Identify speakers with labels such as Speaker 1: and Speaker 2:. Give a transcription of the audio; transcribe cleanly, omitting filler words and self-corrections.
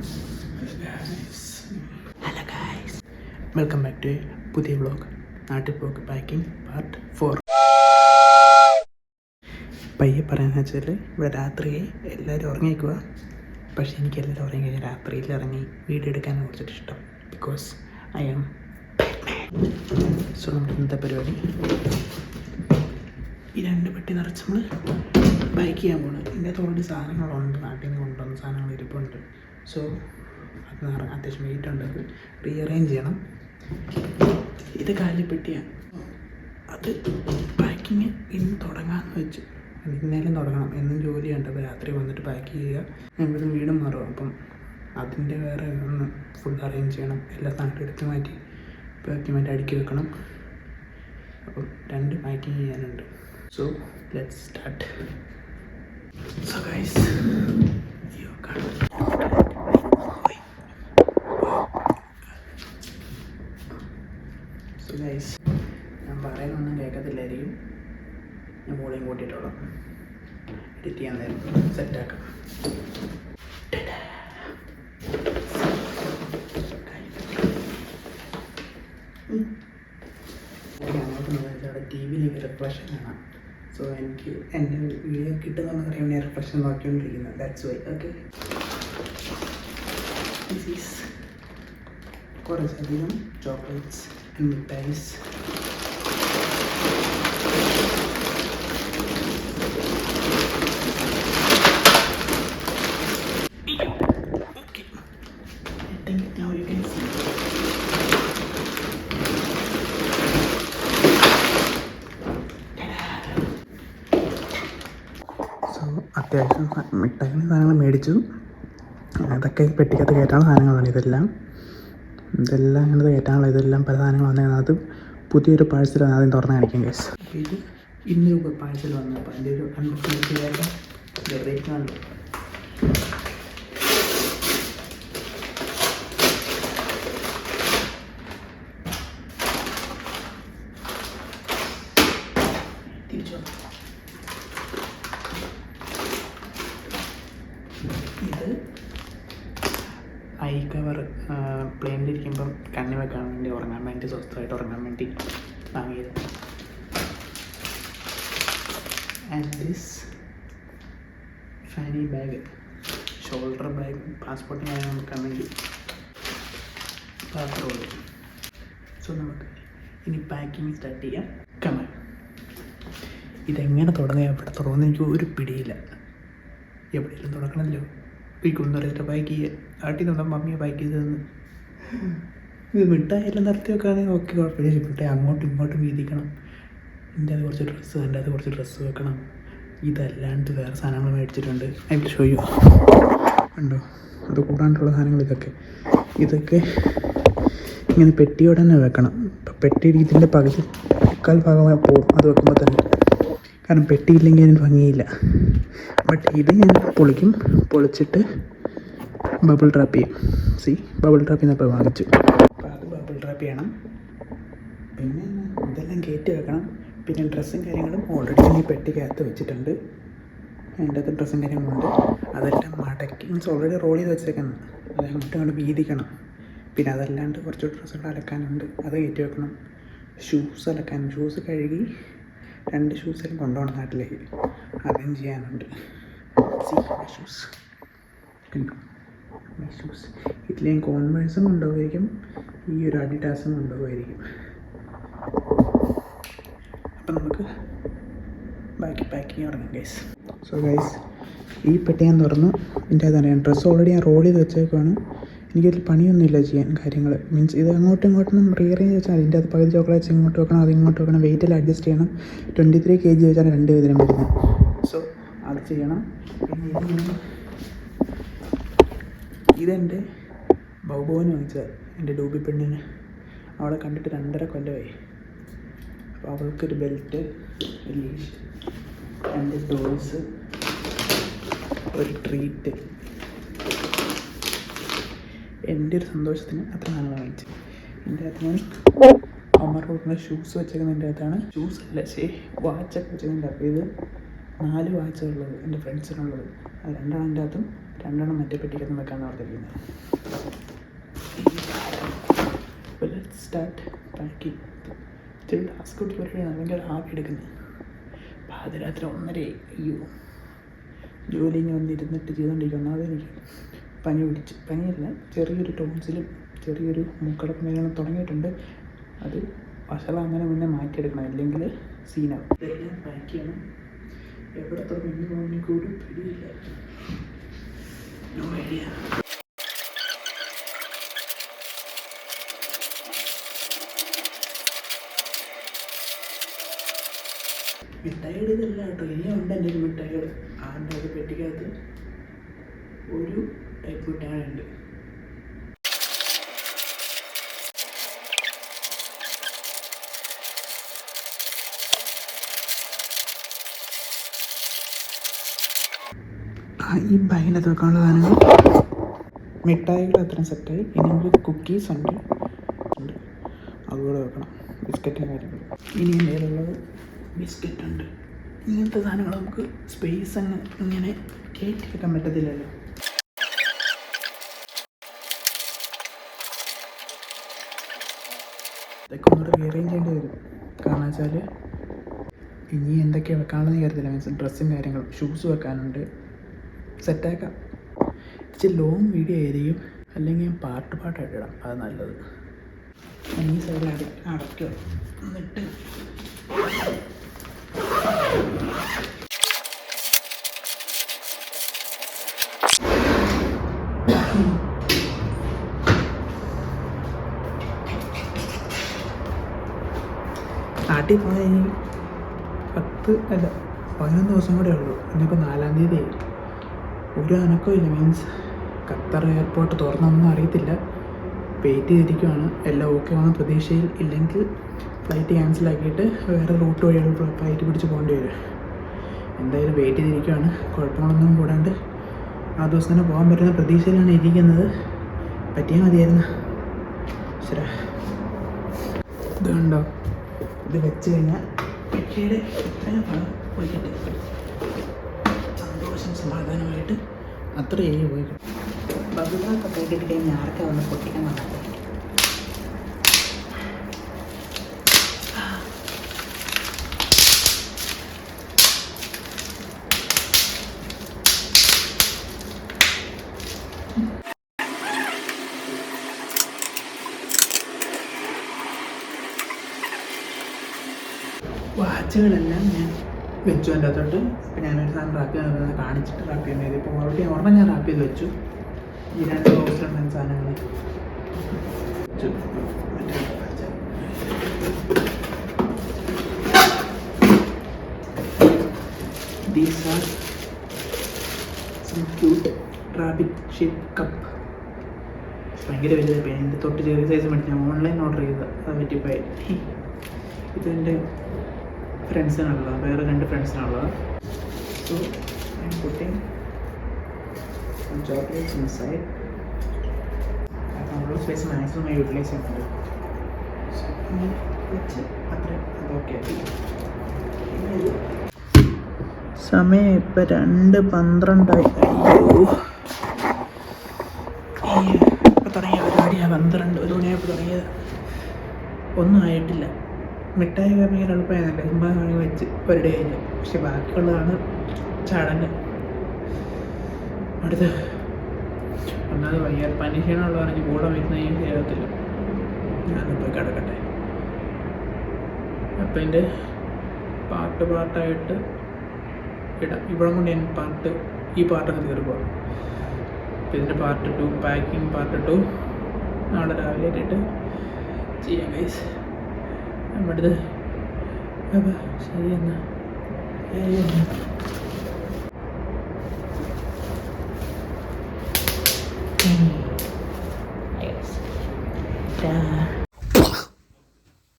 Speaker 1: Hello guys, welcome back to പുതിയ vlog. നാട്ടിൽ പോക്ക് പാക്കിംഗ് പാർട്ട് 4. പയ്യെ പറയാന്ന് വെച്ചാൽ ഇവിടെ രാത്രി എല്ലാവരും ഉറങ്ങിക്കുക. പക്ഷേ എനിക്ക് എല്ലാവരും ഉറങ്ങി കഴിഞ്ഞാൽ രാത്രിയിൽ ഇറങ്ങി വീഡിയോ എടുക്കാനാണ് കുറച്ചിട്ട് ഇഷ്ടം. ബിക്കോസ് ഐ ആം സോ നമ്മുടെ ഇന്നത്തെ പരിപാടി ഈ 2 പെട്ടി നിറച്ച് നമ്മൾ ബൈക്ക് ചെയ്യാൻ പോകുന്നത്. ഇതിൻ്റെ അകത്ത് ഓൾറെഡി സാധനങ്ങളുണ്ട്, നാട്ടിൽ നിന്ന് കൊണ്ടുവന്ന സാധനങ്ങൾ ഇരിപ്പുണ്ട്. സോ അത് അത്യാവശ്യം വെയിറ്റ് ഉണ്ട്, അത് റീഅറേഞ്ച് ചെയ്യണം. ഇത് കാലിപ്പെട്ടിയാണ്, അത് പാക്കിങ് ഇന്ന് തുടങ്ങാമെന്ന് വെച്ചു. ഇന്നേലും തുടങ്ങണം, എന്നും ജോലിയുണ്ട്. അപ്പോൾ രാത്രി വന്നിട്ട് പാക്ക് ചെയ്യുക, ഞങ്ങൾ വീടും മാറും. അപ്പം അതിൻ്റെ വേറെ ഒന്ന് ഫുൾ അറേഞ്ച് ചെയ്യണം. എല്ലാ സാധനവും എടുത്ത് മാറ്റി പാക്കി മാറ്റി അടുക്കി വെക്കണം. അപ്പം 2 പാക്കിങ് ചെയ്യാനുണ്ട്. So let's start. So guys, guys ഞാൻ പറയുന്നൊന്നും കേൾക്കത്തില്ലായിരിക്കും. ഞാൻ വോളിയം കൂട്ടിയിട്ടുള്ളൂ. എഡിറ്റ് ചെയ്യാൻ നേരം സെറ്റാക്കാം. അങ്ങോട്ട് അവിടെ ടി വിയിലേക്ക് റിഫ്ലക്ഷൻ കാണാം. സോ എനിക്ക് എൻ്റെ വീഡിയോ കിട്ടുന്നതെന്ന് അറിയാൻ ഞാൻ റിഫ്ലക്ഷൻ നോക്കിക്കൊണ്ടിരിക്കുന്നത്. That's why. Okay, this is കുറച്ചധികം ചോക്ലേറ്റ്സ് and മിഠായിസ്. Okay, I think now you can see. So അത്യാവശ്യം മിഠായിൻ്റെ സാധനങ്ങൾ മേടിച്ചു. അതൊക്കെ പെട്ടിക്കകത്ത് കയറ്റാനുള്ള സാധനങ്ങളാണ് ഇതെല്ലാം ഇങ്ങനത്തെ കയറ്റാനുള്ള. ഇതെല്ലാം പല സാധനങ്ങൾ വന്നതാണ്. അത് പുതിയൊരു പാഴ്സലാണ്, ആദ്യം തുറന്ന് കാണിക്കാം ഗൈസ്. അപ്പോൾ ഇത് ഇന്നൊരു പാഴ്സൽ വന്നു. അപ്പോൾ അതിൻ്റെ ഒരു അൺബോക്സിംഗ് റേറ്റാണല്ലോ. തിരിച്ചു ഇത് ഐ കവർ പ്ലെയിനിലിരിക്കുമ്പം കണ്ണി വെക്കാൻ വേണ്ടി, ഉറങ്ങാൻ വേണ്ടി, സ്വസ്ഥമായിട്ട് ഉറങ്ങാൻ വേണ്ടി വാങ്ങിയത്. And this Fani bag, shoulder bag, പാസ്പോർട്ടിന് കാര്യം നോക്കാൻ വേണ്ടി പാത്രമുള്ളൂ. സോ നമുക്ക് ഇനി പാക്കിങ് സ്റ്റാർട്ട് ചെയ്യാം. കമാൻ. ഇതെങ്ങനെ തുടങ്ങുക, എവിടെ തുടങ്ങുന്ന എനിക്ക് ഒരു പിടിയില്ല. എവിടെയെങ്കിലും തുടങ്ങണമല്ലോ. വീക്കൊന്നും അറിയാത്ത പാക്ക് ചെയ്യുക. ആട്ടി നമ്മുടെ മമ്മിയെ പാക്ക് ചെയ്തതെന്ന്. ഇത് മിഠായെല്ലാം നിർത്തി വെക്കുകയാണെങ്കിൽ ഓക്കെ, കുഴപ്പമില്ല. മിഠായി അങ്ങോട്ടും ഇങ്ങോട്ടും വീതിക്കണം. എൻ്റെ അത് കുറച്ച് ഡ്രസ്സ്, എൻ്റെ അത് കുറച്ച് ഡ്രസ്സ് വെക്കണം. ഇതല്ലാണ്ട് വേറെ സാധനങ്ങൾ മേടിച്ചിട്ടുണ്ട്. I will show you. ഉണ്ടോ, അത് കൂടാണ്ടുള്ള സാധനങ്ങൾ ഇതൊക്കെ ഇങ്ങനെ പെട്ടിയോടെ തന്നെ വെക്കണം. ഇപ്പം പെട്ടി ഇതിൻ്റെ പകുതി 1/4 ഭാഗമായി പോകും അത് വെക്കുമ്പോൾ തന്നെ. കാരണം പെട്ടിയില്ലെങ്കിൽ അതിന് ഭംഗിയില്ല. ബട്ട് ഇത് ഞാൻ പൊളിച്ചിട്ട് ബബിൾ ട്രാപ്പ് ചെയ്യും. ബബിൾ ട്രാപ്പ് ചെയ്യുന്നപ്പോൾ വാങ്ങിച്ചു. അപ്പോൾ അത് ബബിൾ ട്രാപ്പ് ചെയ്യണം. പിന്നെ ഇതെല്ലാം കയറ്റി വെക്കണം. പിന്നെ ഡ്രസ്സും കാര്യങ്ങളും ഓൾറെഡി ഈ പെട്ടിക്കകത്ത് വെച്ചിട്ടുണ്ട്. അതിൻ്റെ അകത്ത് ഡ്രസ്സും കാര്യങ്ങളുണ്ട്. അതെല്ലാം മടക്കി ഓൾറെഡി റോൾ ചെയ്ത് വെച്ചേക്കണം. അത് അങ്ങോട്ട് വീതിക്കണം. പിന്നെ അതല്ലാണ്ട് കുറച്ച് ഡ്രസ്സുകൾ അലക്കാനുണ്ട്, അത് കയറ്റി വെക്കണം. ഷൂസ് അലക്കാനും, ഷൂസ് കഴുകി 2 ഷൂസെല്ലാം കൊണ്ടുപോകണം നാട്ടിലേക്ക്. അറേഞ്ച് ചെയ്യാനുണ്ട്. ഷൂസ് ഇതിൽ ഞാൻ കോൺവേഴ്സും കൊണ്ടുപോയിരിക്കും, ഈ ഒരു അഡിഡാസും കൊണ്ടുപോയിരിക്കും. അപ്പം നമുക്ക് ബാക്കി പാക്കിങ് തുടങ്ങാം ഗൈസ്. സോ ഗൈസ്, ഈ പെട്ടി ഞാൻ തുറന്നു. ഇതിൻ്റെ അതറിയാം ഡ്രസ്സ് ഓൾറെഡി ഞാൻ റോൾ ചെയ്ത് വെച്ചേക്കാണ്. എനിക്കൊരു പണിയൊന്നുമില്ല ചെയ്യാൻ കാര്യങ്ങൾ. മീൻസ് ഇത് അങ്ങോട്ടും ഇങ്ങോട്ടും റീഅറേഞ്ച് വെച്ചാൽ അതിൻ്റെ അത് പകുതി ചോക്ലേറ്റ്സ് ഇങ്ങോട്ട് വെക്കണം, അത് ഇങ്ങോട്ട് വെക്കണം. വെയിറ്റിൽ അഡ്ജസ്റ്റ് ചെയ്യണം. 23 kg വെച്ചാണ് 2 വിധം വരുന്നത്. സോ അത് ചെയ്യണം. പിന്നെ ഇതെൻ്റെ ബൗബോന് വാങ്ങിച്ചത്, എൻ്റെ ഡൂബി പെണ്ണിന്. അവളെ കണ്ടിട്ട് 2.5 കൊല്ലമായി. അപ്പോൾ അവൾക്കൊരു ബെൽറ്റ്, ലീഷ്, 2 ടോയ്സ്, ഒരു ട്രീറ്റ്. എൻ്റെ ഒരു സന്തോഷത്തിന് അത്ര നാളെ വാങ്ങിച്ചു. എൻ്റെ അകത്ത് ഞാൻ അമ്മ കൊടുക്കുന്ന ഷൂസ് വെച്ചേക്കുന്നതിൻ്റെ അകത്താണ്. ഷൂസ് അല്ല, വാച്ചൊക്കെ വെച്ചതിൻ്റെ. അപ്പോൾ ഇത് 4 വാച്ചുള്ളത് എൻ്റെ ഫ്രണ്ട്സിനുള്ളത്. അത് 2 എൻ്റെ അകത്തും 2 മറ്റേ പെട്ടിക്കകത്തും വെക്കാമെന്ന് ഓർത്തിരിക്കുന്നത്. അപ്പോൾ ലെറ്റ്സ് സ്റ്റാർട്ട് പാക്കിങ്. ഇത്തിരി ടാസ്ക് കൊടുത്തിട്ടാണ് ഭയങ്കര ഹാപ്പി എടുക്കുന്നത്. പാതിരാത്രി 1:30. അയ്യോ, ജോലി ഇങ്ങനെ വന്നിരുന്നിട്ട് ചെയ്തുകൊണ്ടിരിക്കുന്നു. അതെനിക്ക് പനി പിടിച്ച്, പനിയല്ല, ചെറിയൊരു ടോൺസിലും ചെറിയൊരു മൂക്കടപ്പ് മേഖല തുടങ്ങിയിട്ടുണ്ട്. അത് വഷളം അങ്ങനെ മുന്നേ മാറ്റിയെടുക്കണം, അല്ലെങ്കിൽ സീനാവും. ഇതെല്ലാം പാക്ക് ചെയ്യണം. എവിടെ തുടങ്ങി പോകുന്ന കൂടി പിടിയില്ല. No idea. മിഠായിയുടെ ഇതല്ല കേട്ടോ, ഇനിയും ഉണ്ട് എൻ്റെ ഒരു മിഠായികൾ. ആൻ്റെ ഒരു പെട്ടിക്കകത്ത് ഒരു ടൈപ്പ് മിഠായിയുണ്ട്. ഈ ബാഗിനകത്ത് വെക്കാനുള്ള സാധനങ്ങൾ, മിഠായികൾ അത്രയും സെറ്റായി. ഇനി നമുക്ക് കുക്കീസ് ഉണ്ട്, അതുകൂടെ വെക്കണം. ബിസ്ക്കറ്റും കാര്യങ്ങളും. ഇനി എൻ്റെ കയ്യിലുള്ളത് ബിസ്ക്കറ്റ് ഉണ്ട്. ഇങ്ങനത്തെ സാധനങ്ങൾ നമുക്ക് സ്പേസ് അങ്ങ് ഇങ്ങനെ കയറ്റി വെക്കാൻ പറ്റത്തില്ലല്ലോ. ഇതൊക്കെ ഒന്നുകൂടെ റീഅറേഞ്ച് ചെയ്യേണ്ടി വരും. കാരണം വെച്ചാൽ ഇനി എന്തൊക്കെയാണ് വെക്കാനുള്ളതെന്ന് കരുതില്ല. മീൻസ് ഡ്രസ്സും കാര്യങ്ങളും, ഷൂസ് വെക്കാനുണ്ട്. സെറ്റാക്കാം. ഇച്ചിരി ലോങ് വീഡിയോ ആയിരിക്കും, അല്ലെങ്കിൽ ഞാൻ പാട്ടായിട്ട് ഇടാം, അത് നല്ലത്. ഈ സൈഡിൽ അടയ്ക്കുക. എന്നിട്ട് നാട്ടിൽ പോയാൽ ഇനി 11 ദിവസം കൂടെ ഉള്ളൂ. ഇനിയിപ്പോൾ 4-ാം തീയതി ഒരു അനക്കവും ഇല്ല. മീൻസ് ഖത്തർ എയർപോർട്ട് തുറന്നൊന്നും അറിയത്തില്ല. വെയിറ്റ് ചെയ്തിരിക്കുകയാണ്. എല്ലാം ഓക്കെ ആവുന്ന പ്രതീക്ഷയിൽ. ഇല്ലെങ്കിൽ ഫ്ലൈറ്റ് ക്യാൻസലാക്കിയിട്ട് വേറെ റൂട്ട് വഴിയുള്ള ഫ്ലൈറ്റ് പിടിച്ച് പോകേണ്ടി വരും. എന്തായാലും വെയിറ്റ് ചെയ്തിരിക്കുകയാണ്. കുഴപ്പങ്ങളൊന്നും കൂടാണ്ട് ആ ദിവസം തന്നെ പോകാൻ പറ്റുന്ന പ്രതീക്ഷയിലാണ് ഇരിക്കുന്നത്. പറ്റിയാൽ മതിയായിരുന്നു. ശരി, ഇത് കണ്ടോ, ഇത് വെച്ച് കഴിഞ്ഞാൽ പെട്ടിയുടെ ഇത്രയും ഭാഗം പോയിക്കിട്ട് സന്തോഷം സമാധാനമായിട്ട് അത്ര ഏരിയ പോയി. ബബിളൊക്കെ പോയിക്കിട്ട് കഴിഞ്ഞാൽ ആർക്കാ വന്ന് പൊട്ടിക്കാൻ വന്നത്. വാച്ചുകളെല്ലാം ഞാൻ വെച്ചു എൻ്റെ അകത്തോട്ട്. ഇപ്പം ഞാനൊരു സാധനം റാപ്പ് ചെയ്യാൻ കാണിച്ചിട്ട് റാപ്പ് ചെയ്യുന്നത്. ഇപ്പോൾ ഓൾറെഡി ഒരെണ്ണം ഞാൻ റാപ്പ് ചെയ്ത് വെച്ചു. ഈ 2 ബോക്സിലുണ്ടായ സാധനങ്ങൾ വെച്ചു. These are some cute rabbit shaped cup. ഭയങ്കര വലുതായി. എൻ്റെ തൊട്ട് ചെറിയ സൈസ് മേടിച്ച് ഞാൻ ഓൺലൈൻ ഓർഡർ ചെയ്ത. അത് പറ്റിപ്പോയി. ഇതെൻ്റെ ഫ്രണ്ട്സിനുള്ളതാണ്, വേറെ 2 ഫ്രണ്ട്സിനുള്ളതാണ്. So I am putting some chocolates inside. അപ്പോൾ നമ്മൾ സ്പേസ് മാക്സിമം യൂട്ടിലൈസ് ചെയ്യുന്നുണ്ട്. സോ ഇങ്ങനെ വെച്ച് അത്ര അതൊക്കെ ആക്കി. സമയം ഇപ്പം 2:12. അയ്യോ, ഇപ്പം തുടങ്ങിയ പരിപാടിയാണ്. 1 മണിയായപ്പോൾ തുടങ്ങിയത്. ഒന്നും ആയിട്ടില്ല. മിഠായി ഭയങ്കര എളുപ്പമായിരുന്നല്ലോ. ചുമ്മാ വെച്ച് ഒരു ഡേ കഴിഞ്ഞു. പക്ഷെ ബാക്കിയുള്ളതാണ് ചടങ്ങ്. അടുത്ത് ഒന്നാമത് വയ്യ, പനി ക്ഷീണമുള്ളവർക്ക് കൂടെ വരുന്ന ഈ ശരിയാകത്തില്ല. ഞാനും പോയി കിടക്കട്ടെ. അപ്പം എൻ്റെ പാട്ടായിട്ട് ഇടാം. ഇവിടെ കൊണ്ട് ഞാൻ ഈ പാട്ടൊക്കെ തീർക്കുക. അപ്പം ഇതിൻ്റെ പാർട്ട് 2, പാക്കിങ് പാർട്ട് 2 നാളെ രാവിലെ ആയിട്ട് ചെയ്യാം ഗൈസ്. നമ്മുടെ അപ്പം ശരി എന്നാൽ